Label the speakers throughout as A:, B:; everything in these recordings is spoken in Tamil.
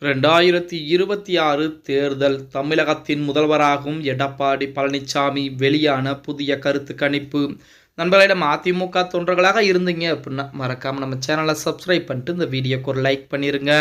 A: 2026 தேர்தல் தமிழகத்தின் முதல்வராகும் எடப்பாடி பழனிசாமி வெளியான புதிய கருத்து கணிப்பு. நண்பர்களிடம் அதிமுக தொண்டர்களாக இருந்தீங்க அப்படின்னா மறக்காம நம்ம சேனலை சப்ஸ்கிரைப் பண்ணிட்டு இந்த வீடியோக்கு ஒரு லைக் பண்ணிருங்க.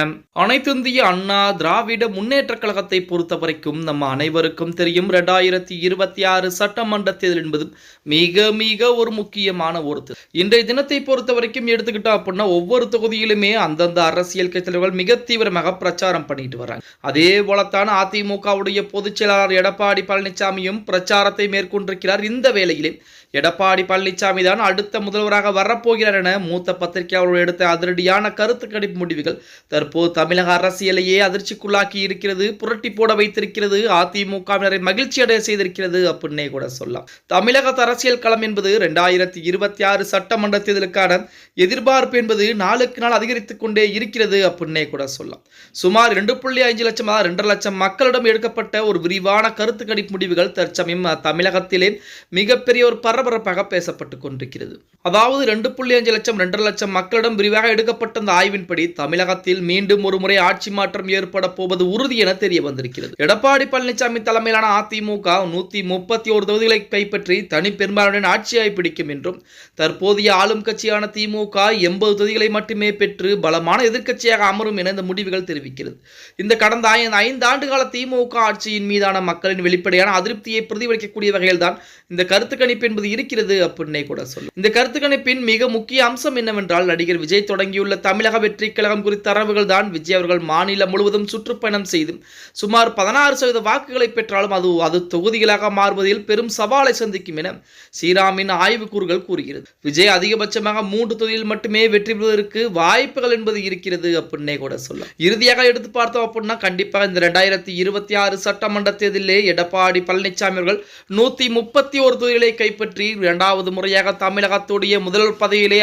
A: அனைத்து இந்திய அண்ணா திராவிட முன்னேற்ற கழகத்தை பொறுத்த வரைக்கும் நம்ம அனைவருக்கும் தெரியும் 2026 சட்டமன்ற தேர்தல் என்பது மிக மிக ஒரு முக்கியமான ஒரு தேர்தல். இன்றைய தினத்தை பொறுத்த வரைக்கும் எடுத்துக்கிட்டோம் அப்படின்னா ஒவ்வொரு தொகுதியிலுமே அந்தந்த அரசியல் கட்சி தலைவர்கள் மிக தீவிரமாக பிரச்சாரம் பண்ணிட்டு வராங்க. அதே போலத்தான் அதிமுகவுடைய பொதுச் செயலாளர் எடப்பாடி பழனிசாமியும் பிரச்சாரத்தை மேற்கொண்டிருக்கிறார். இந்த வேளையிலே எடப்பாடி பழனிசாமி தான் அடுத்த முதல்வராக வரப்போகிறார் என மூத்த பத்திரிகையாளர்கள் எடுத்த அதிரடியான கருத்து கணிப்பு முடிவுகள் தற்போது தமிழக அரசியலையே அதிர்ச்சிக்குள்ளாக்கி இருக்கிறது, புரட்டி போட வைத்திருக்கிறது, அதிமுகவினரை மகிழ்ச்சி அடைய செய்திருக்கிறது அப்படின்னே கூட சொல்லலாம். தமிழக அரசியல் களம் என்பது 2026 சட்டமன்ற தேர்தலுக்கான எதிர்பார்ப்பு என்பது நாளுக்கு நாள் அதிகரித்துக் கொண்டே இருக்கிறது அப்படின்னே கூட சொல்லலாம். சுமார் 2.5 லட்சம் 2 லட்சம் மக்களிடம் எடுக்கப்பட்ட ஒரு விரிவான கருத்து கணிப்பு முடிவுகள் தற்சமயம் தமிழகத்திலே மிகப்பெரிய ஒரு பரபரப்பாக பேசப்பட்டுக் கொண்டிருக்கிறது. அதாவது 2.5 லட்சம் 2 லட்சம் மக்களிடம் விரிவாக எடுக்கப்பட்ட அந்த ஆய்வின்படி தமிழகத்தில் மீண்டும் ஒரு முறை ஆட்சி மாற்றம் ஏற்பட போவது உறுதி என தெரிய வந்திருக்கிறது. எடப்பாடி பழனிசாமி தலைமையிலான அதிமுக 131 தொகுதிகளை கைப்பற்றி தனி பெரும்பான்மையுடன் ஆட்சியை பிடிக்கும் என்றும் தற்போதைய ஆளும் கட்சியான திமுக 80 தொகுதிகளை மட்டுமே பெற்று பலமான எதிர்க்கட்சியாக அமரும் என இந்த முடிவுகள் தெரிவிக்கிறது. இந்த கடந்த 5 ஆண்டு கால திமுக ஆட்சியின் மீதான மக்களின் வெளிப்படையான அதிருப்தியை பிரதிபலிக்கக்கூடிய வகையில் தான் இந்த கருத்து கணிப்பு என்பது இருக்கிறது அப்படின்னே கூட சொல்லும். இந்த கருத்து கணிப்பின் மிக முக்கிய அம்சம் என்னவென்றால் நடிகர் விஜய் தொடங்கியுள்ள தமிழக வெற்றி கழகம் குறித்த தரவுகள் தான். விஜய் அவர்கள் மாநிலம் முழுவதும் சுற்றுப்பயணம் செய்து சுமார் 16% வாக்குகளை பெற்றாலும் அது தொகுதிகளாக மாறுவதில் பெரும் சவாலை சந்திக்கும் என ஸ்ரீராமின் ஆய்வுக்கூறுகள் கூறுகிறது. விஜய் அதிகபட்சமாக 3 தொகுதியில் மட்டுமே வெற்றி பெறுவதற்கு வாய்ப்புகள் என்பது இருக்கிறது அப்படின்னே கூட சொல்லலாம். இறுதியாக எடுத்து பார்த்தோம் அப்படின்னா கண்டிப்பாக இந்த 2026 சட்டமன்ற தேர்தலிலே எடப்பாடி பழனிசாமி அவர்கள் 131 தொகுதிகளை கைப்பற்றி 2வது முறையாக தமிழகத்துடைய முதல்வர் பதவியிலே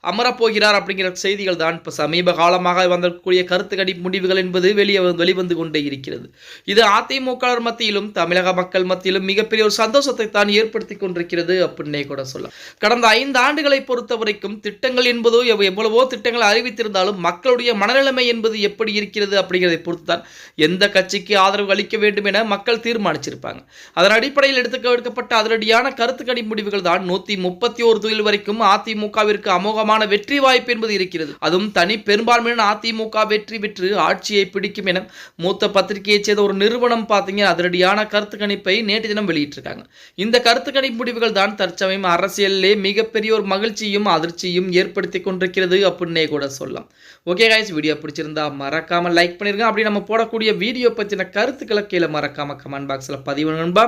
A: அமரப்போகிறார் அப்படிங்கிற செய்திகள் தான் இப்ப சமீப காலமாக வந்திருக்கக்கூடிய கருத்து கணிப்பு முடிவுகள் என்பது வெளிவந்து கொண்டே இருக்கிறது. இது அதிமுக மத்தியிலும் தமிழக மக்கள் மத்தியிலும் மிகப்பெரிய ஒரு சந்தோஷத்தை தான் ஏற்படுத்தி கொண்டிருக்கிறது அப்படின்னே கூட சொல்லலாம். கடந்த 5 ஆண்டுகளை பொறுத்த வரைக்கும் திட்டங்கள் என்பதோ எவ்வளவோ திட்டங்கள் அறிவித்திருந்தாலும் மக்களுடைய மனநிலைமை என்பது எப்படி இருக்கிறது அப்படிங்கிறதை பொறுத்து தான் எந்த கட்சிக்கு ஆதரவு அளிக்க வேண்டும் என மக்கள் தீர்மானிச்சிருப்பாங்க. அதன் அடிப்படையில் எடுக்கப்பட்ட அதிரடியான கருத்து கணிப்பு முடிவுகள் தான் 131 தொகுதிகள் வரைக்கும் அதிமுகவிற்கு அமோகமான வெற்றி வாய்ப்பு என்பது இருக்கிறது. அதுவும் தனி பெரும்பான்மையான அதிமுக வெற்றி பெற்று ஆட்சியை பிடிக்கும் என மூத்த பத்திரிகையைச் சேர்ந்த ஒரு நிறுவனம் பார்த்தீங்க அதிரடியான கருத்து கணிப்பை நேற்று தினம் வெளியிட்டிருக்காங்க. இந்த கருத்து கணிப்பு முடிவுகள் தான் தற்சமயம் அரசியலிலே மிகப்பெரிய ஒரு மகிழ்ச்சியும் அதிர்ச்சியும் ஏற்படுத்தி கொண்டிருக்கிறது அப்படின்னே கூட சொல்லலாம். ஓகே கைஸ், வீடியோ பிடிச்சிருந்தா மறக்காம லைக் பண்ணிருங்க. அப்படி நம்ம போடக்கூடிய வீடியோ பற்றின கருத்துக்களை கீழே மறக்காம கமெண்ட் பாக்ஸ்ல பதிவு நண்பா.